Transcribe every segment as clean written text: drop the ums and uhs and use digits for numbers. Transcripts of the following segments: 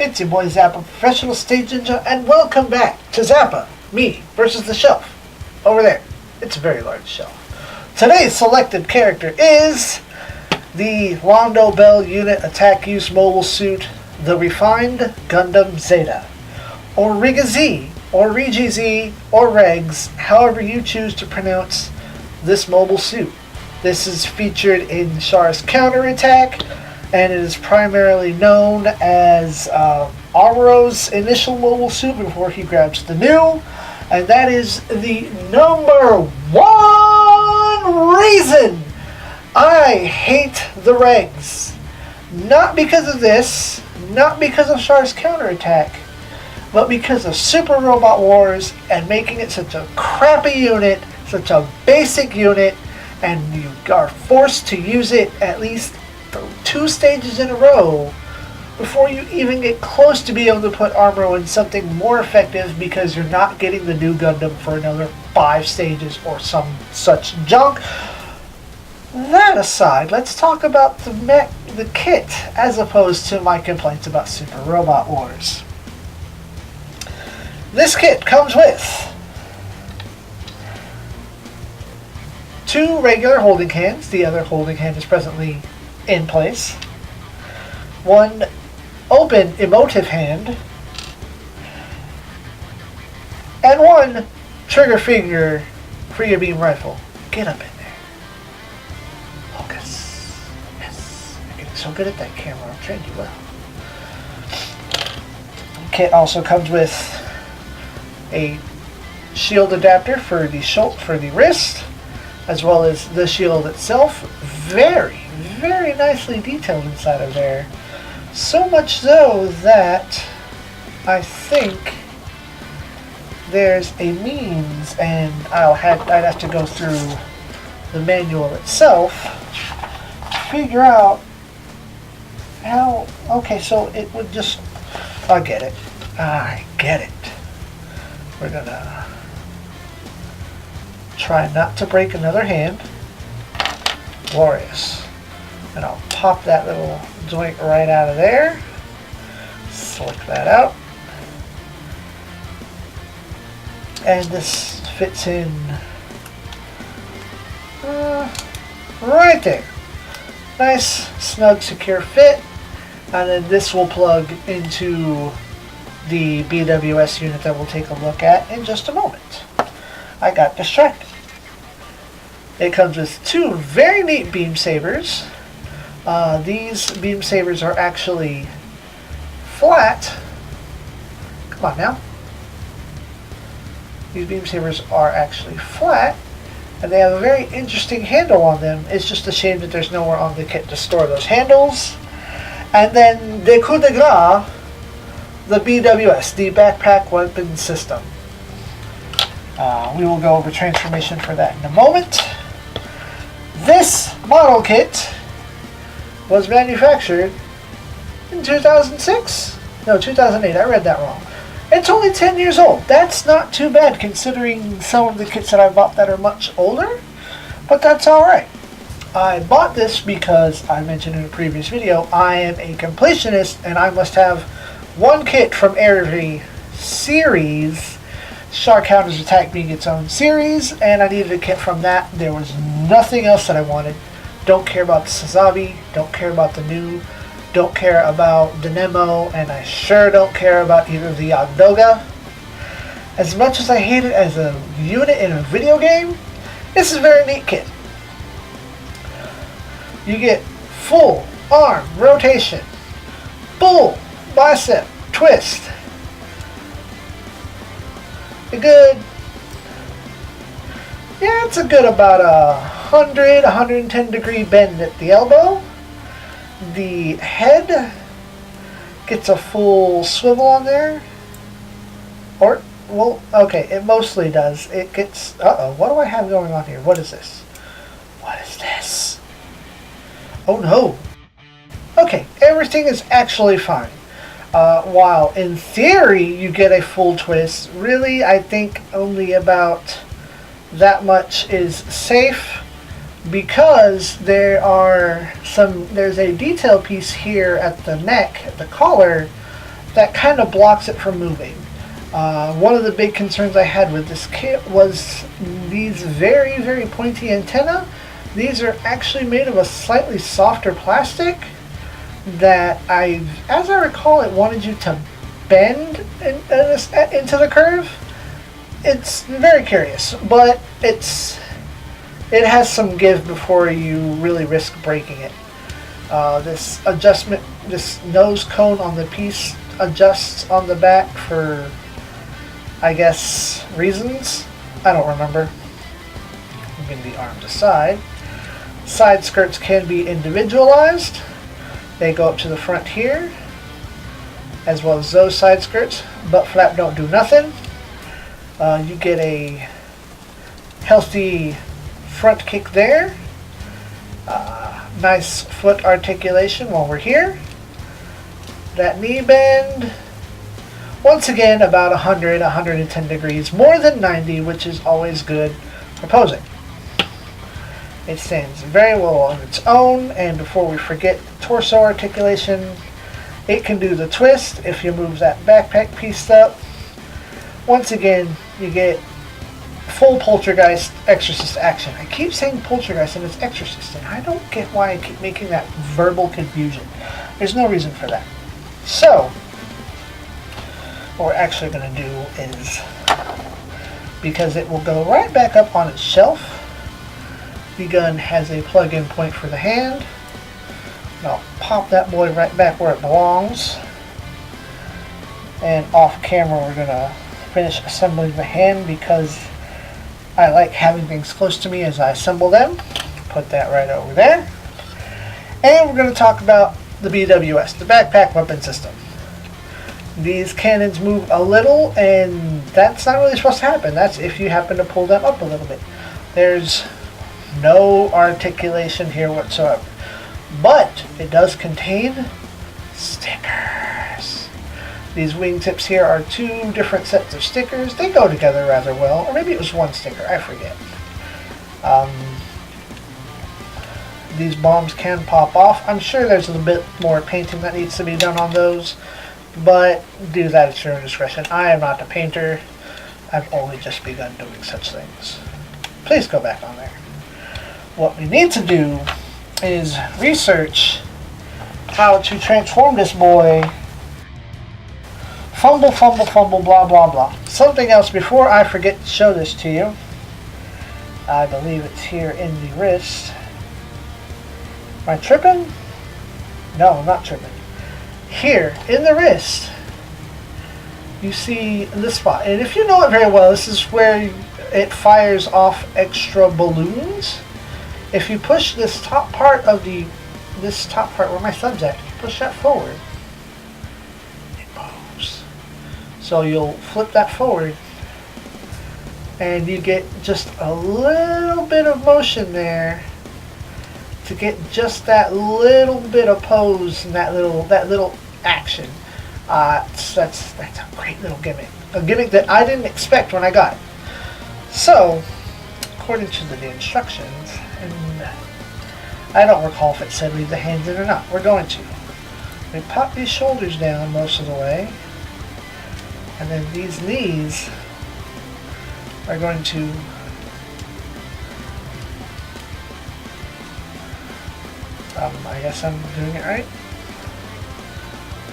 It's your boy Zappa, Professional Stage Ninja, and welcome back to Zappa, me versus the shelf. Over there. It's a very large shelf. Today's selected character is the Londo Bell Unit Attack Use Mobile Suit, the Refined Gundam Zeta, or ReGZ, or ReGZ, or Regs, however you choose to pronounce this mobile suit. This is featured in Char's counterattack, and it is primarily known as Amuro's initial mobile suit before he grabs the new, and that is the number one reason I hate the Regs. Not because of this, not because of Char's counterattack, but because of Super Robot Wars and making it such a crappy unit, such a basic unit, and you are forced to use it at least 2 stages in a row before you even get close to being able to put Amuro in something more effective because you're not getting the new Gundam for another 5 stages or some such junk. That aside, let's talk about the kit as opposed to my complaints about Super Robot Wars. This kit comes with 2 regular holding hands. The other holding hand is presently in place. 1 open emotive hand. And 1 trigger figure free beam rifle. Get up in there. Focus. Yes. You're getting so good at that camera. I've trained you well. The kit also comes with a shield adapter for the wrist, as well as the shield itself. Very, very nicely detailed inside of there. So much so that I think there's a means, and I'd have to go through the manual itself to figure out how. Okay, so it would just. I get it. We're gonna try not to break another hand. Glorious. And I'll pop that little joint right out of there. Slick that out. And this fits in right there. Nice, snug, secure fit. And then this will plug into the BWS unit that we'll take a look at in just a moment. I got distracted. It comes with 2 very neat beam sabers. These beam sabers are actually flat. Come on now. These beam sabers are actually flat, and they have a very interesting handle on them. It's just a shame that there's nowhere on the kit to store those handles. And then the coup de grace, the BWS, the Backpack Weapon System. We will go over transformation for that in a moment. This model kit was manufactured in 2006? No, 2008. I read that wrong. It's only 10 years old. That's not too bad considering some of the kits that I bought that are much older, but that's alright. I bought this because I mentioned in a previous video, I am a completionist and I must have 1 kit from every series. Char Counter's Attack being its own series, and I needed a kit from that. There was nothing else that I wanted. Don't care about the Sazabi, don't care about the new, don't care about the Nemo, and I sure don't care about either the Ogdoga. As much as I hate it as a unit in a video game, this is a very neat kit. You get full arm rotation, full bicep twist, it's a good about 110 degree bend at the elbow. The head gets a full swivel on there. Or, well, okay, it mostly does. It gets, what do I have going on here? What is this? What is this? Oh no. Okay, everything is actually fine. While in theory you get a full twist, really I think only about that much is safe because there's a detail piece here at the neck, at the collar, that kind of blocks it from moving. One of the big concerns I had with this kit was these very, very pointy antenna. These are actually made of a slightly softer plastic that as I recall, it wanted you to bend into the curve. It's very curious, but it has some give before you really risk breaking it. This adjustment, this nose cone on the piece adjusts on the back for, I guess, reasons. I don't remember. Moving the arms aside. Side skirts can be individualized. They go up to the front here, as well as those side skirts. Butt flap don't do nothing. You get a healthy front kick there. Nice foot articulation while we're here. That knee bend, once again about 100, 110 degrees, more than 90, which is always good for posing. It stands very well on its own, and before we forget torso articulation, it can do the twist if you move that backpack piece up. Once again, you get full poltergeist exorcist action. I keep saying poltergeist and it's exorcist, and I don't get why I keep making that verbal confusion. There's no reason for that. So, what we're actually going to do is, because it will go right back up on its shelf, the gun has a plug-in point for the hand. And I'll pop that boy right back where it belongs. And off camera we're going to finish assembling the hand because I like having things close to me as I assemble them. Put that right over there. And we're going to talk about the BWS, the backpack weapon system. These cannons move a little, and that's not really supposed to happen. That's if you happen to pull them up a little bit. There's no articulation here whatsoever. But it does contain stickers. These wingtips here are two different sets of stickers. They go together rather well. Or maybe it was one sticker, I forget. These bombs can pop off. I'm sure there's a little bit more painting that needs to be done on those, but do that at your own discretion. I am not a painter. I've only just begun doing such things. Please go back on there. What we need to do is research how to transform this boy. Fumble, fumble, fumble, blah, blah, blah. Something else before I forget to show this to you. I believe it's here in the wrist. Am I tripping? No, I'm not tripping. Here, in the wrist, you see this spot. And if you know it very well, this is where it fires off extra balloons. If you push this top part of this top part where my thum's at, if you push that forward, it moves. So you'll flip that forward, and you get just a little bit of motion there to get just that little bit of pose and that little action. That's a great little gimmick. A gimmick that I didn't expect when I got it. So, according to the instructions, and I don't recall if it said leave the hands in or not. We're going to. We pop these shoulders down most of the way, and then these knees are going to I guess I'm doing it right.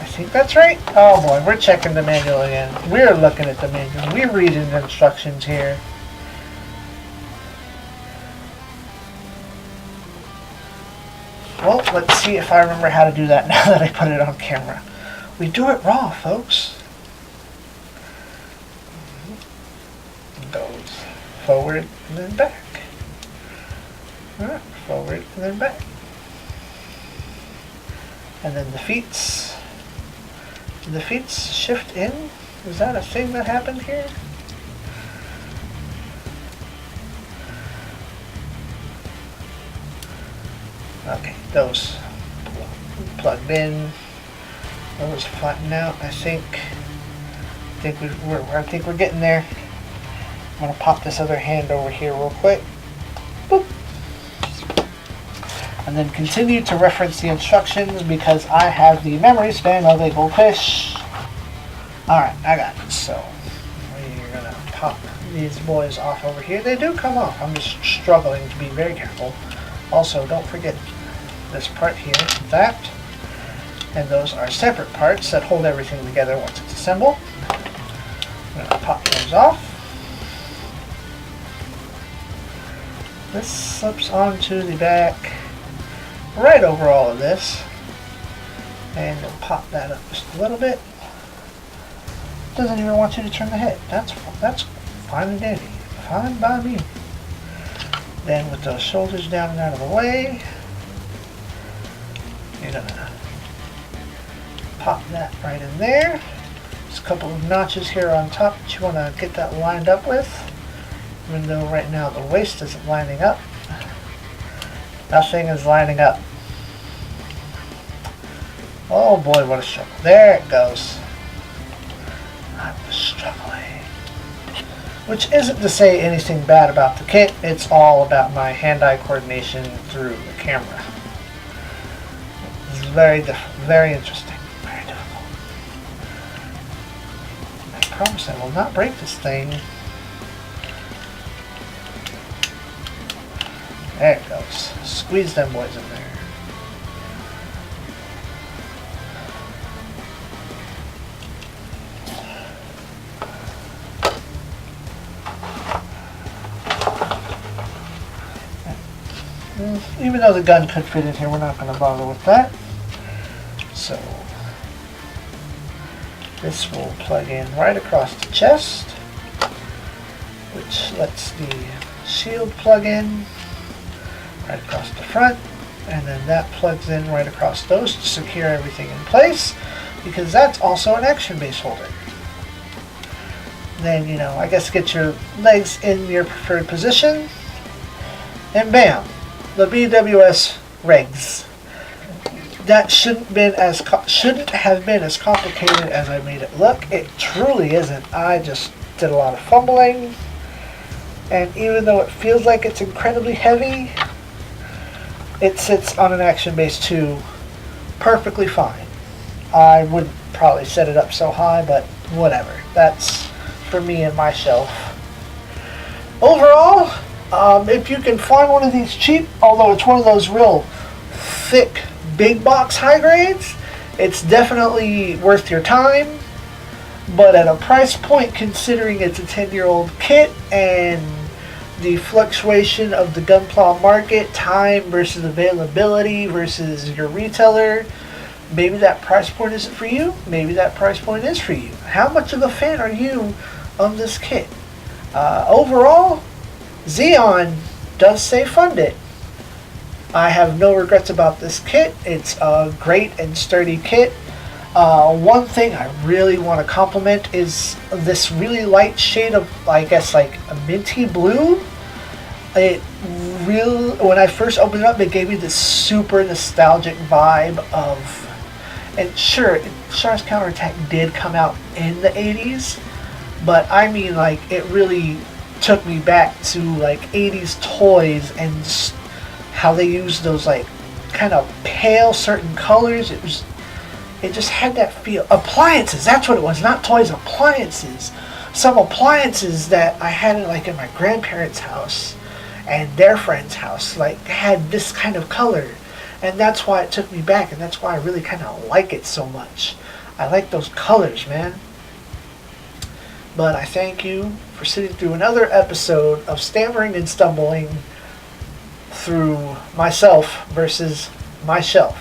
I think that's right. Oh boy, we're checking the manual again. We're looking at the manual. We're reading the instructions here. Well, let's see if I remember how to do that now that I put it on camera. We do it raw, folks. Goes forward and then back. Alright, forward and then back. And then the feet shift in. Is that a thing that happened here? Okay, those plugged in. Those flatten out. I think we're getting there. I'm gonna pop this other hand over here real quick. Boop. And then continue to reference the instructions because I have the memory span of a goldfish. Alright, I got it. So, we're going to pop these boys off over here. They do come off. I'm just struggling to be very careful. Also, don't forget this part here, that. And those are separate parts that hold everything together once it's assembled. I'm going to pop those off. This slips onto the back right over all of this. And we'll pop that up just a little bit. Doesn't even want you to turn the head. That's fine and dandy. Fine by me. Then with those shoulders down and out of the way, you're gonna pop that right in there. There's a couple of notches here on top that you want to get that lined up with. Even though right now the waist isn't lining up. Nothing is lining up. Oh boy, what a struggle. There it goes. I'm struggling. Which isn't to say anything bad about the kit. It's all about my hand-eye coordination through the camera. It's very interesting. Very difficult. I promise I will not break this thing. There it goes. Squeeze them boys in there. Even though the gun could fit in here, we're not going to bother with that. So, this will plug in right across the chest, which lets the shield plug in right across the front, and then that plugs in right across those to secure everything in place, because that's also an action base holder. Then, you know, I guess get your legs in your preferred position, and bam! The Review-ReGZ. That shouldn't have been as complicated as I made it look. It truly isn't. I just did a lot of fumbling, and even though it feels like it's incredibly heavy, it sits on an action base 2 perfectly fine. I wouldn't probably set it up so high, but whatever. That's for me and my shelf. Overall, if you can find one of these cheap, although it's one of those real thick, big box high grades, it's definitely worth your time. But at a price point, considering it's a 10-year-old kit and the fluctuation of the Gunpla market, time versus availability versus your retailer, maybe that price point isn't for you, maybe that price point is for you. How much of a fan are you of this kit? Overall, ZEON does say fund it. I have no regrets about this kit. It's a great and sturdy kit. One thing I really want to compliment is this really light shade of, I guess, like a minty blue. When I first opened it up, it gave me this super nostalgic vibe of, and sure, Char's Counterattack did come out in the 80s, but I mean, like, it really took me back to like 80s toys and how they used those like kind of pale certain colors. It just had that feel. Appliances, that's what it was, not toys, appliances. Some appliances that I had in my grandparents' house and their friend's house, like, had this kind of color, and that's why it took me back, and that's why I really kind of like it so much. I like those colors, man. But I thank you for sitting through another episode of stammering and stumbling through myself versus my shelf.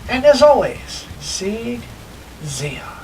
And as always, SIEG, ZEON.